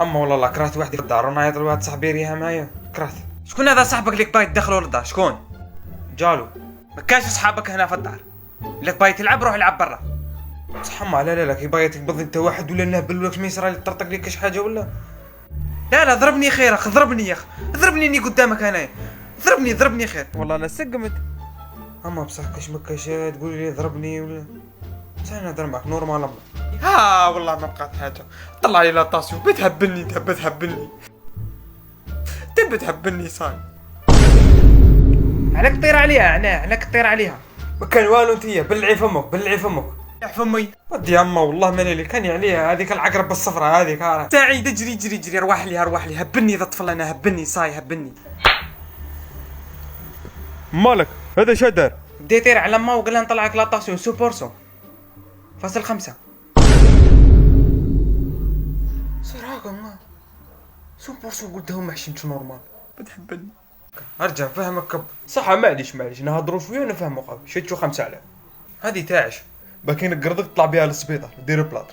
اما والله لا كرهت وحدي في الدار ونعيط لواحد صاحبي ريها معايا كرهت. شكون هذا صاحبك اللي بايت تدخلوا للدار؟ شكون؟ جالو. ما كانش صحابك هنا في الدار. اللي بايت تلعب روح العب برا. صح ما لا كي بايت تقبض انت واحد ولا نهبل ولا ما يصرى لي طرطق لي كاش حاجه ولا. لا ضربني خير اخ ضربني يا اخ ضربني اني قدامك هنايا ضربني خير والله انا سقمت. اما بصح كاش مكاش تقول لي ضربني ولا بصح انا نهضر معاك نورمال اما ها والله ما بقات حاجه. طلع لي لاطاسيون بتهبلني تبي تهبلني صاي. عليك طير عليها عليك طير عليها. ما كان والو انتيا بلعي فمك يا فمي ودي اما والله ماني اللي كان عليها هذيك العقرب الصفراء هذيك ها سعيد جري روح لي هبني ذا الطفل انا هبني صاي هبني. مالك هذا شدر بدا يطير على ما وقال لها نطلعك لاطاسيون سوبورسو فاصل 5 صراحة ما سوبورسو قلتهم ما حشمتش نورمال بتحبني. ارجع فهمك كب صح معليش نهضروا شويه ونفهموا قبل شتو 5000 هذه تاعش باكين قرضك طلع بها للسبيطار دير بلاط.